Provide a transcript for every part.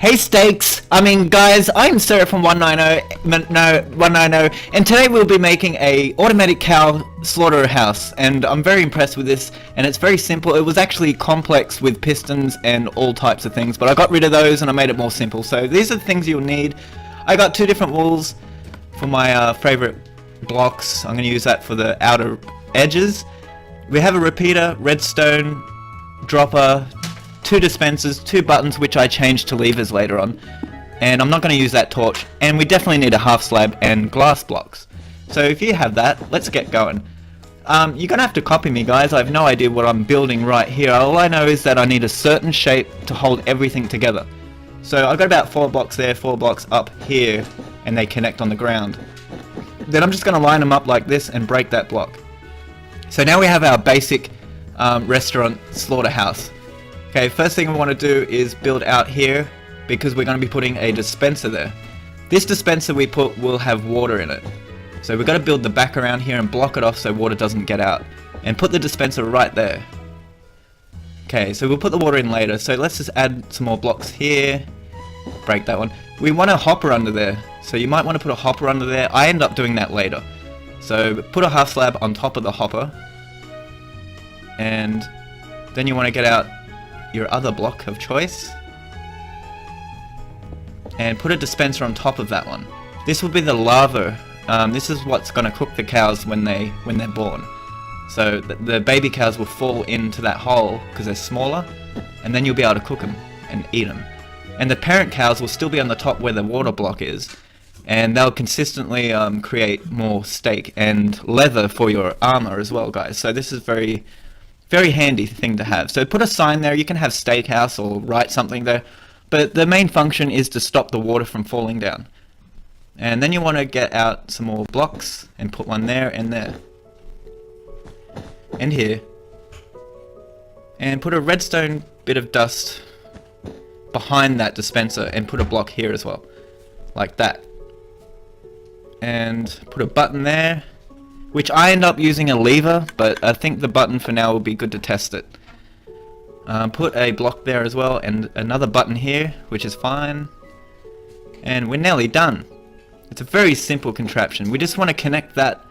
Hey steaks, guys, I'm Sarah from 190, and today we'll be making a automatic cow slaughterhouse, and I'm very impressed with this, and it's very simple. It was actually complex with pistons and all types of things, but I got rid of those and I made it more simple. So these are the things you'll need. I got 2 different wools for my favorite blocks. I'm going to use that for the outer edges. We have a repeater, redstone, dropper, 2 dispensers, 2 buttons which I changed to levers later on, and I'm not going to use that torch, and we definitely need a half slab and glass blocks. So if you have that, let's get going. You're going to have to copy me, guys. I have no idea what I'm building right here. All I know is that I need a certain shape to hold everything together. So I've got about 4 blocks there, 4 blocks up here, and they connect on the ground. Then I'm just going to line them up like this and break that block. So now we have our basic restaurant slaughterhouse. Okay, first thing we want to do is build out here, because we're going to be putting a dispenser there. This dispenser we put will have water in it. So we've got to build the back around here and block it off so water doesn't get out. And put the dispenser right there. Okay, so we'll put the water in later. So let's just add some more blocks here. Break that one. We want a hopper under there. So you might want to put a hopper under there. I end up doing that later. So put a half slab on top of the hopper. And then you want to get out your other block of choice and put a dispenser on top of that one. This will be the lava. This is what's going to cook the cows when they're born. So the baby cows will fall into that hole because they're smaller, and then you'll be able to cook them and eat them. And the parent cows will still be on the top where the water block is, and they'll consistently create more steak and leather for your armor as well, guys. So this is very handy thing to have. So put a sign there. You can have steakhouse or write something there, but the main function is to stop the water from falling down. And then you want to get out some more blocks and put one there and there and here, and put a redstone bit of dust behind that dispenser and put a block here as well, like that, and put a button there, which I end up using a lever, but I think the button for now will be good to test it. Put a block there as well, and another button here, which is fine. And we're nearly done. It's a very simple contraption. We just want to connect that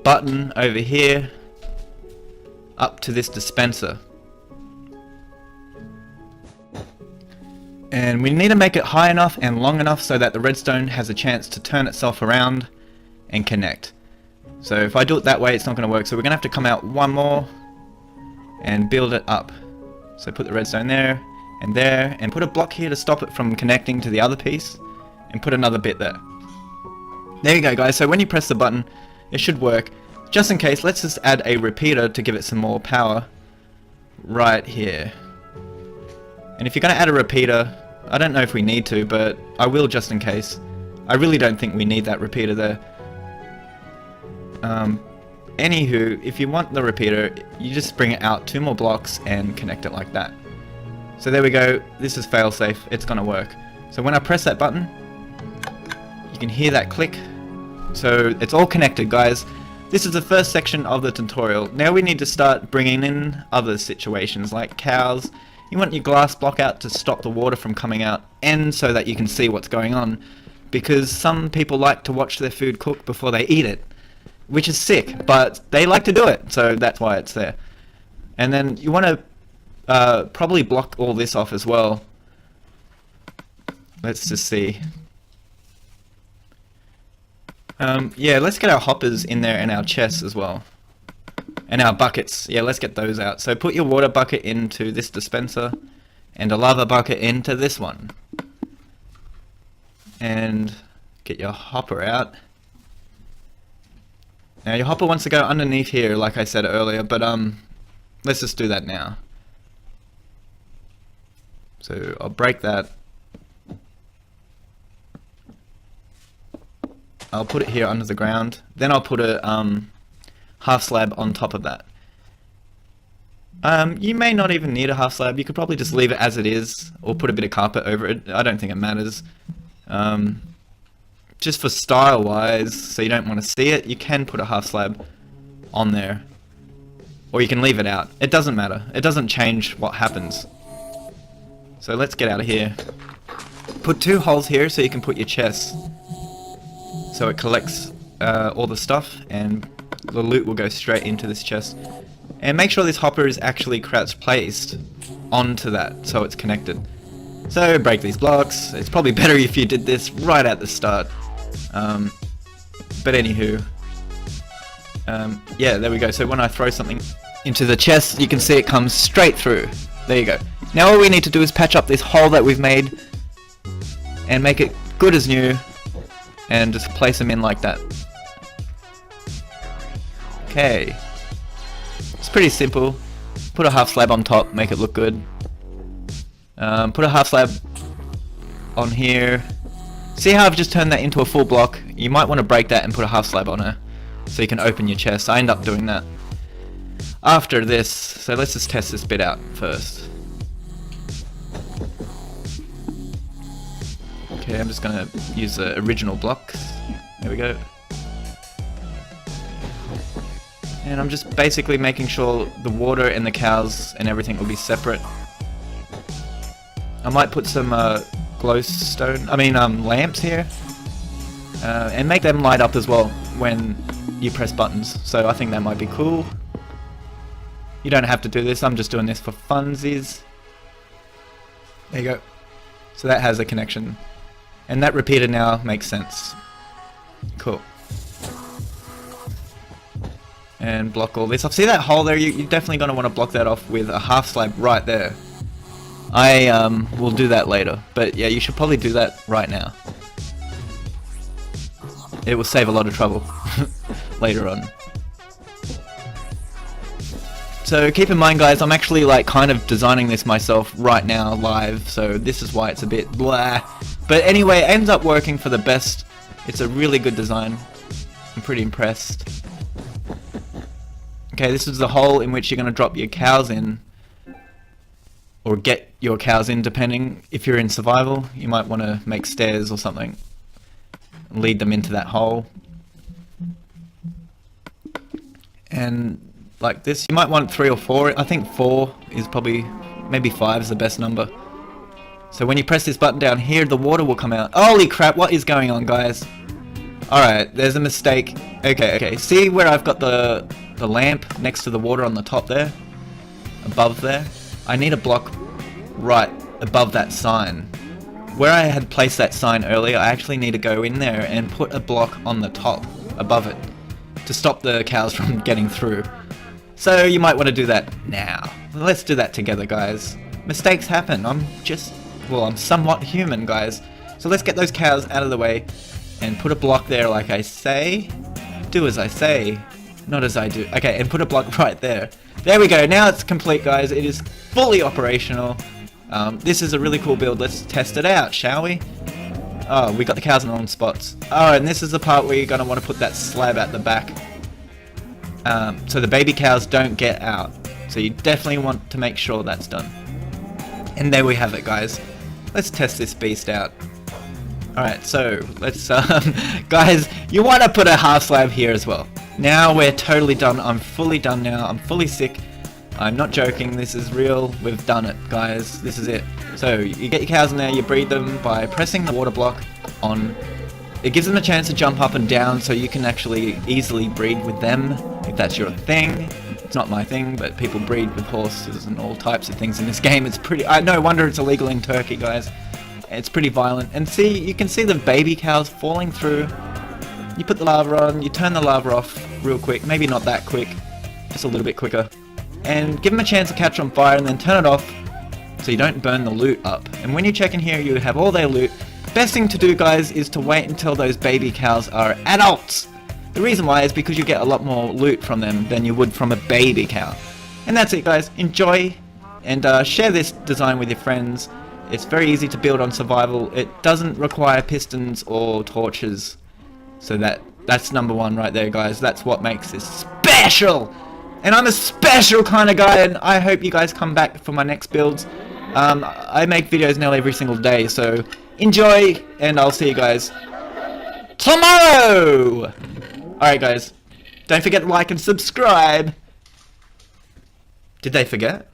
button over here up to this dispenser. And we need to make it high enough and long enough so that the redstone has a chance to turn itself around and connect. So if I do it that way, it's not going to work. So we're going to have to come out one more and build it up. So put the redstone there, and put a block here to stop it from connecting to the other piece, and put another bit there. There you go, guys. So when you press the button, it should work. Just in case, let's just add a repeater to give it some more power right here. And if you're going to add a repeater, I don't know if we need to, but I will just in case. I really don't think we need that repeater there. Anywho, if you want the repeater, you just bring it out 2 more blocks and connect it like that. So there we go. This is fail-safe. It's gonna work. So when I press that button, you can hear that click. So it's all connected, guys. This is the first section of the tutorial. Now we need to start bringing in other situations like cows. You want your glass block out to stop the water from coming out, and so that you can see what's going on, because some people like to watch their food cook before they eat it, which is sick, but they like to do it, so that's why it's there. And then you want to probably block all this off as well. Let's just see. Yeah, let's get our hoppers in there and our chests as well. And our buckets. Yeah, let's get those out. So put your water bucket into this dispenser, and a lava bucket into this one. And get your hopper out. Now your hopper wants to go underneath here, like I said earlier, but let's just do that now. So I'll break that. I'll put it here under the ground. Then I'll put a half slab on top of that. You may not even need a half slab. You could probably just leave it as it is, or put a bit of carpet over it. I don't think it matters. Just for style wise, so you don't want to see it, you can put a half slab on there, or you can leave it out. It doesn't matter. It doesn't change what happens. So let's get out of here. Put 2 holes here so you can put your chest. So it collects all the stuff and the loot will go straight into this chest. And make sure this hopper is actually crouch placed onto that so it's connected. So break these blocks. It's probably better if you did this right at the start. But anywho, yeah, there we go. So when I throw something into the chest, you can see it comes straight through. There you go. Now all we need to do is patch up this hole that we've made and make it good as new and just place them in like that. Okay. It's pretty simple. Put a half slab on top, make it look good. Put a half slab on here. See how I've just turned that into a full block? You might want to break that and put a half slab on it so you can open your chest. I end up doing that after this, so let's just test this bit out first. Okay, I'm just gonna use the original blocks. There we go. And I'm just basically making sure the water and the cows and everything will be separate. I might put some lamps here and make them light up as well when you press buttons. So I think that might be cool. You don't have to do this, I'm just doing this for funsies. There you go. So that has a connection. And that repeater now makes sense. Cool. And block all this off. See that hole there? You're definitely going to want to block that off with a half slab right there. I will do that later. But yeah, you should probably do that right now. It will save a lot of trouble later on. So keep in mind guys, I'm actually like kind of designing this myself right now live, so this is why it's a bit blah. But anyway, it ends up working for the best. It's a really good design. I'm pretty impressed. Okay, this is the hole in which you're going to drop your cows in. Or get your cows in, depending. If you're in survival, you might want to make stairs or something. Lead them into that hole. And like this, you might want 3 or 4. I think 4 is probably, maybe 5 is the best number. So when you press this button down here, the water will come out. Holy crap, what is going on, guys? Alright, there's a mistake. Okay, see where I've got the lamp next to the water on the top there? Above there? I need a block right above that sign. Where I had placed that sign earlier, I actually need to go in there and put a block on the top, above it, to stop the cows from getting through. So you might want to do that now. Let's do that together, guys. Mistakes happen. I'm somewhat human, guys. So let's get those cows out of the way and put a block there like I say. Do as I say, not as I do. Okay, and put a block right there. There we go. Now it's complete, guys. It is fully operational. This is a really cool build. Let's test it out, shall we? Oh, we got the cows in the wrong spots. Oh, and this is the part where you're going to want to put that slab at the back. So the baby cows don't get out. So you definitely want to make sure that's done. And there we have it, guys. Let's test this beast out. Alright, so let's, guys, you want to put a half slab here as well. Now we're totally done. I'm fully done now. I'm fully sick. I'm not joking. This is real. We've done it, guys. This is it. So you get your cows in there. You breed them by pressing the water block on. It gives them a chance to jump up and down so you can actually easily breed with them if that's your thing. It's not my thing, but people breed with horses and all types of things in this game. It's pretty... no wonder it's illegal in Turkey, guys. It's pretty violent. And see, you can see the baby cows falling through. You put the lava on, you turn the lava off real quick. Maybe not that quick, just a little bit quicker. And give them a chance to catch on fire and then turn it off so you don't burn the loot up. And when you check in here, you have all their loot. Best thing to do, guys, is to wait until those baby cows are adults. The reason why is because you get a lot more loot from them than you would from a baby cow. And that's it, guys. Enjoy and share this design with your friends. It's very easy to build on survival. It doesn't require pistons or torches. So that's number one right there, guys. That's what makes this special. And I'm a special kind of guy, and I hope you guys come back for my next builds. I make videos now every single day, so enjoy, and I'll see you guys tomorrow! Alright, guys. Don't forget to like and subscribe. Did they forget?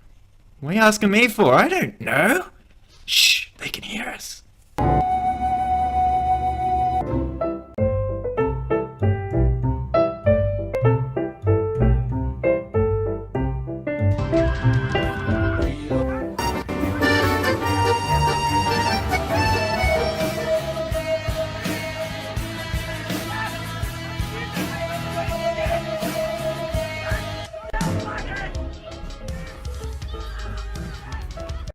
What are you asking me for? I don't know. Shh, they can hear us.